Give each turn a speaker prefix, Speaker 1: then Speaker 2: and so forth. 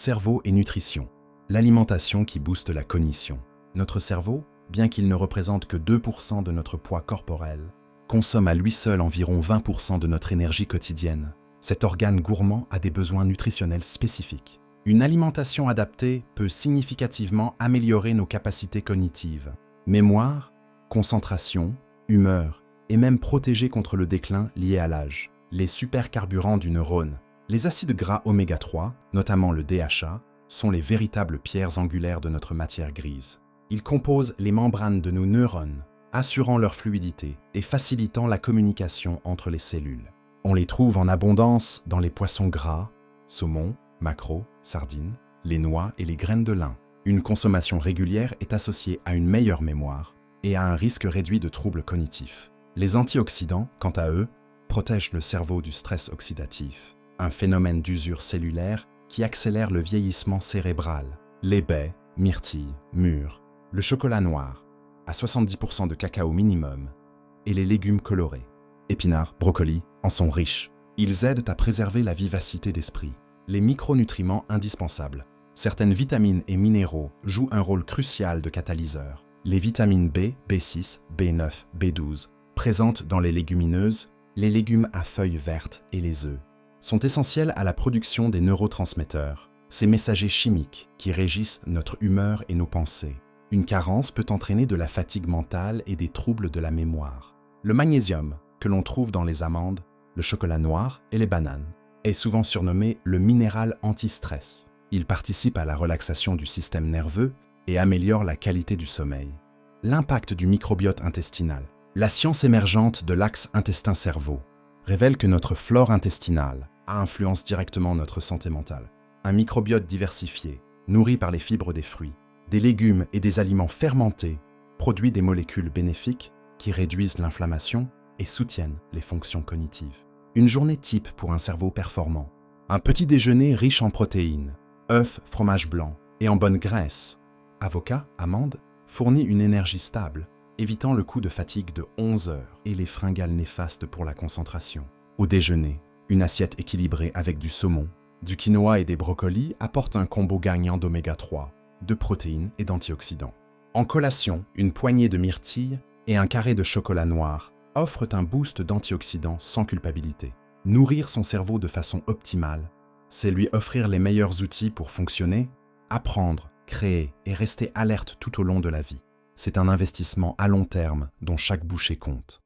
Speaker 1: Cerveau et nutrition. L'alimentation qui booste la cognition. Notre cerveau, bien qu'il ne représente que 2% de notre poids corporel, consomme à lui seul environ 20% de notre énergie quotidienne. Cet organe gourmand a des besoins nutritionnels spécifiques. Une alimentation adaptée peut significativement améliorer nos capacités cognitives, mémoire, concentration, humeur, et même protéger contre le déclin lié à l'âge. Les supercarburants du neurone. Les acides gras oméga 3, notamment le DHA, sont les véritables pierres angulaires de notre matière grise. Ils composent les membranes de nos neurones, assurant leur fluidité et facilitant la communication entre les cellules. On les trouve en abondance dans les poissons gras, saumon, maquereau, sardines, les noix et les graines de lin. Une consommation régulière est associée à une meilleure mémoire et à un risque réduit de troubles cognitifs. Les antioxydants, quant à eux, protègent le cerveau du stress oxydatif, un phénomène d'usure cellulaire qui accélère le vieillissement cérébral. Les baies, myrtilles, mûres, le chocolat noir, à 70% de cacao minimum, et les légumes colorés, épinards, brocolis, en sont riches. Ils aident à préserver la vivacité d'esprit. Les micronutriments indispensables. Certaines vitamines et minéraux jouent un rôle crucial de catalyseur. Les vitamines B, B6, B9, B12, présentes dans les légumineuses, les légumes à feuilles vertes et les œufs, sont essentiels à la production des neurotransmetteurs, ces messagers chimiques qui régissent notre humeur et nos pensées. Une carence peut entraîner de la fatigue mentale et des troubles de la mémoire. Le magnésium, que l'on trouve dans les amandes, le chocolat noir et les bananes, est souvent surnommé le minéral anti-stress. Il participe à la relaxation du système nerveux et améliore la qualité du sommeil. L'impact du microbiote intestinal. La science émergente de l'axe intestin-cerveau révèle que notre flore intestinale influence directement notre santé mentale. Un microbiote diversifié, nourri par les fibres des fruits, des légumes et des aliments fermentés, produit des molécules bénéfiques qui réduisent l'inflammation et soutiennent les fonctions cognitives. Une journée type pour un cerveau performant. Un petit déjeuner riche en protéines, œufs, fromage blanc et en bonne graisse. Avocat, amandes, fournit une énergie stable, évitant le coup de fatigue de 11 heures et les fringales néfastes pour la concentration. Au déjeuner, une assiette équilibrée avec du saumon, du quinoa et des brocolis apporte un combo gagnant d'oméga 3, de protéines et d'antioxydants. En collation, une poignée de myrtilles et un carré de chocolat noir offrent un boost d'antioxydants sans culpabilité. Nourrir son cerveau de façon optimale, c'est lui offrir les meilleurs outils pour fonctionner, apprendre, créer et rester alerte tout au long de la vie. C'est un investissement à long terme dont chaque bouchée compte.